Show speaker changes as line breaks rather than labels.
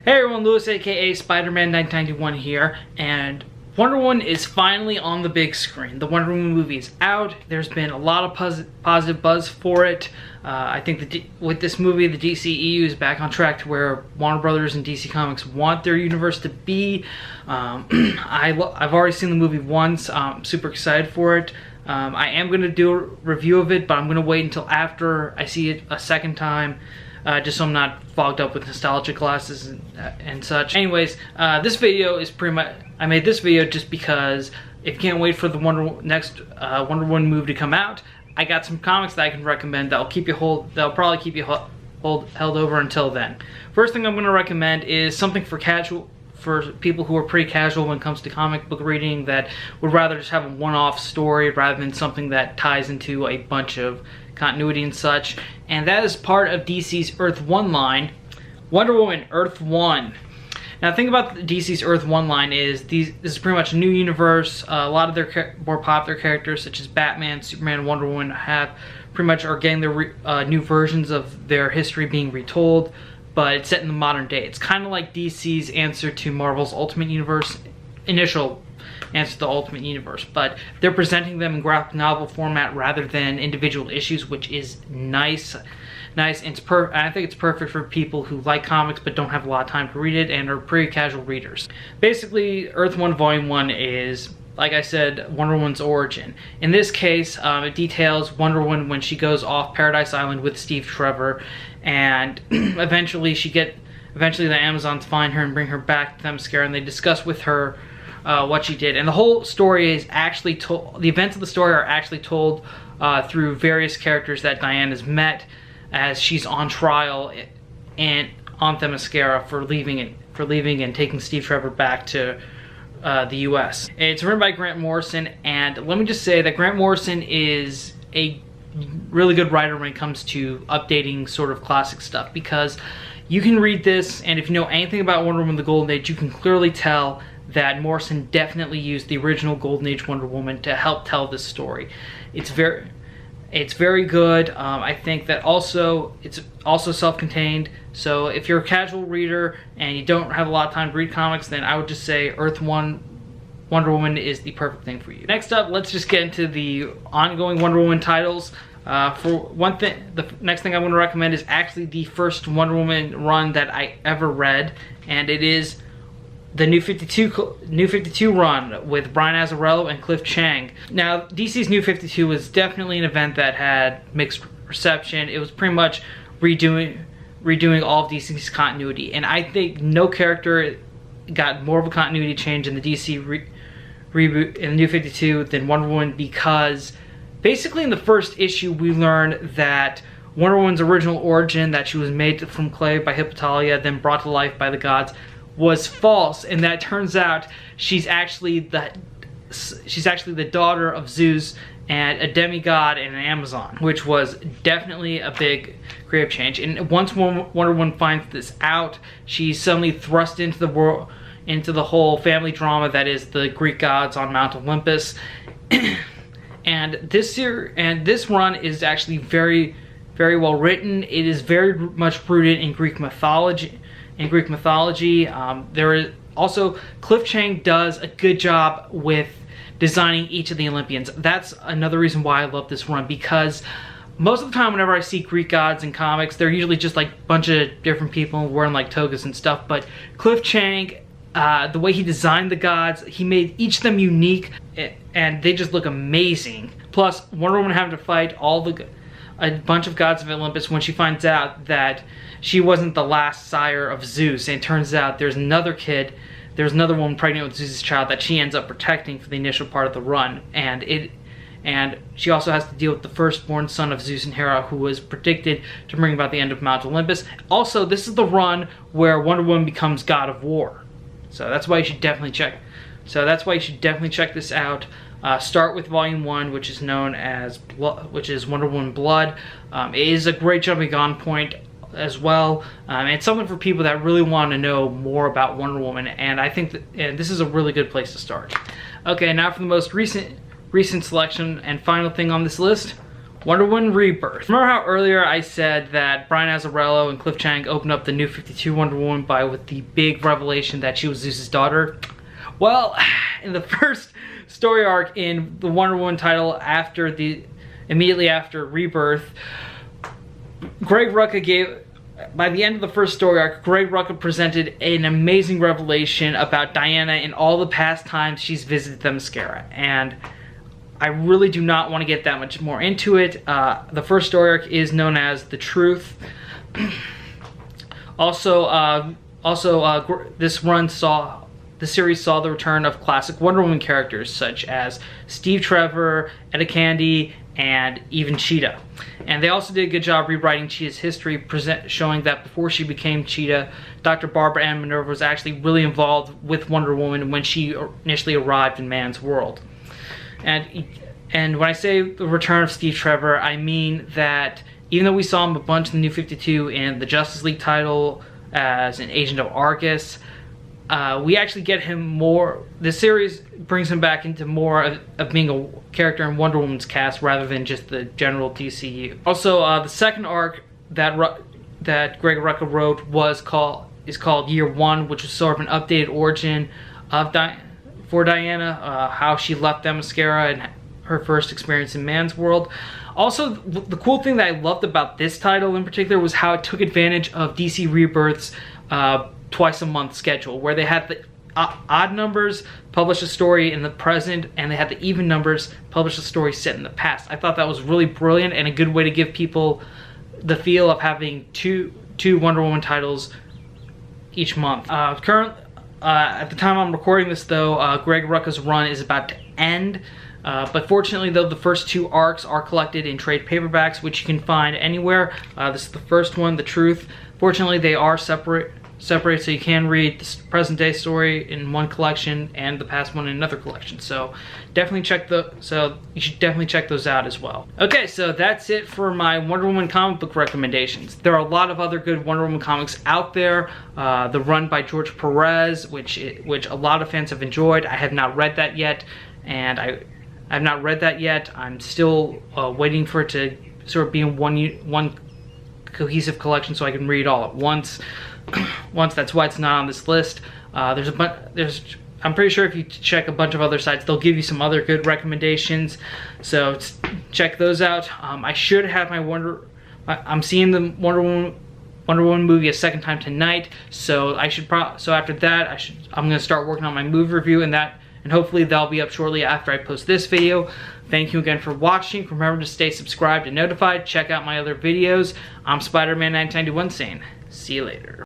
Hey everyone, Lewis aka Spider-Man 1991 here, and Wonder Woman is finally on the big screen. The Wonder Woman movie is out. There's been a lot of positive buzz for it. I think with this movie, the DCEU is back on track to where Warner Brothers and DC Comics want their universe to be. I've already seen the movie once. I'm super excited for it. I am going to do a review of it, but I'm going to wait until after I see it a second time. Just so I'm not fogged up with nostalgia glasses and such. Anyways, this video is pretty much, I made this video just because if you can't wait for the next Wonder Woman movie to come out, I got some comics that I can recommend that'll probably keep you held over until then. First thing I'm going to recommend is something for people who are pretty casual when it comes to comic book reading, that would rather just have a one-off story rather than something that ties into a bunch of continuity and such, and that is part of DC's Earth 1 line, Wonder Woman Earth 1. Now the thing about DC's Earth 1 line is this is pretty much a new universe. A lot of their more popular characters such as Batman, Superman, and Wonder Woman are getting their new versions of their history being retold, but it's set in the modern day. It's kind of like DC's answer to Marvel's Ultimate Universe, initial answer to the Ultimate Universe, but they're presenting them in graphic novel format rather than individual issues, which is nice. And I think it's perfect for people who like comics but don't have a lot of time to read it and are pretty casual readers. Basically, Earth 1 Volume 1 is, like I said, Wonder Woman's origin. In this case, it details Wonder Woman when she goes off Paradise Island with Steve Trevor, and eventually the Amazons find her and bring her back to Themyscira, and they discuss with her what she did. And the whole story is actually told, the events of the story are actually told through various characters that Diane has met as she's on trial and on Themyscira for leaving and taking Steve Trevor back to the US. It's written by Grant Morrison, and let me just say that Grant Morrison is a really good writer when it comes to updating sort of classic stuff, because you can read this, and if you know anything about Wonder Woman the Golden Age, you can clearly tell that Morrison definitely used the original Golden Age Wonder Woman to help tell this story. It's very good. I think that it's also self-contained, so if you're a casual reader and you don't have a lot of time to read comics, then I would just say Earth 1 Wonder Woman is the perfect thing for you. Next up, let's just get into the ongoing Wonder Woman titles. For one thing, the next thing I'm going to recommend is actually the first Wonder Woman run that I ever read, and it is the New 52 run with Brian Azzarello and Cliff Chiang. Now, DC's New 52 was definitely an event that had mixed reception. It was pretty much redoing all of DC's continuity, and I think no character got more of a continuity change in the DC reboot in the New 52 than Wonder Woman, because basically in the first issue we learned that Wonder Woman's original origin, that she was made from clay by Hippolyta, then brought to life by the gods, was false, and that turns out she's actually the daughter of Zeus and a demigod and an Amazon, which was definitely a big creative change. And once Wonder Woman finds this out, she's suddenly thrust into the whole family drama that is the Greek gods on Mount Olympus. and this run is actually very, very well written. It is very much rooted in Greek mythology. There is also, Cliff Chiang does a good job with designing each of the Olympians. That's another reason why I love this run, because most of the time whenever I see Greek gods in comics, they're usually just like a bunch of different people wearing like togas and stuff, but Cliff Chiang, the way he designed the gods, he made each of them unique, and they just look amazing. Plus, Wonder Woman having to fight a bunch of gods of Olympus when she finds out that she wasn't the last sire of Zeus, and it turns out there's another woman pregnant with Zeus' child that she ends up protecting for the initial part of the run, and she also has to deal with the firstborn son of Zeus and Hera, who was predicted to bring about the end of Mount Olympus. Also, this is the run where Wonder Woman becomes God of War, so that's why you should definitely check this out. Start with Volume 1, which is known as Wonder Woman Blood. It is a great jumping on point as well. It's something for people that really want to know more about Wonder Woman, and I think that this is a really good place to start. Okay, now for the most recent selection and final thing on this list, Wonder Woman Rebirth. Remember how earlier I said that Brian Azzarello and Cliff Chiang opened up the New 52 Wonder Woman with the big revelation that she was Zeus's daughter? Well, in the first story arc in the Wonder Woman title immediately after Rebirth, Greg Rucka by the end of the first story arc, Greg Rucka presented an amazing revelation about Diana in all the past times she's visited Themyscira, and I really do not want to get that much more into it. The first story arc is known as The Truth. The series saw the return of classic Wonder Woman characters such as Steve Trevor, Etta Candy, and even Cheetah. And they also did a good job rewriting Cheetah's history, showing that before she became Cheetah, Dr. Barbara Ann Minerva was actually really involved with Wonder Woman when she initially arrived in man's world. And when I say the return of Steve Trevor, I mean that even though we saw him a bunch in the New 52 in the Justice League title as an agent of Argus, we actually get him more. The series brings him back into more of being a character in Wonder Woman's cast rather than just the general DCU. Also, the second arc that Greg Rucka wrote is called Year One, which was sort of an updated origin of for Diana, how she left Themyscira and her first experience in man's world. Also, the cool thing that I loved about this title in particular was how it took advantage of DC Rebirth's twice-a-month schedule, where they had the odd numbers publish a story in the present, and they had the even numbers publish a story set in the past. I thought that was really brilliant and a good way to give people the feel of having two Wonder Woman titles each month. At the time I'm recording this, though, Greg Rucka's run is about to end. But fortunately, though, the first two arcs are collected in trade paperbacks, which you can find anywhere. This is the first one, The Truth. Fortunately, they are separate, so you can read the present day story in one collection and the past one in another collection. So you should definitely check those out as well. Okay, so that's it for my Wonder Woman comic book recommendations. There are a lot of other good Wonder Woman comics out there. The run by George Perez, which a lot of fans have enjoyed. I have not read that yet, and I've not read that yet. I'm still waiting for it to sort of be in one cohesive collection so I can read it all at once. That's why it's not on this list. I'm pretty sure if you check a bunch of other sites, they'll give you some other good recommendations. So check those out. I should have I'm seeing the Wonder Woman movie a second time tonight. So after that, I'm gonna start working on my movie review, and hopefully that'll be up shortly after I post this video. Thank you again for watching. Remember to stay subscribed and notified. Check out my other videos. I'm Spider-Man 1991 saying, see you later.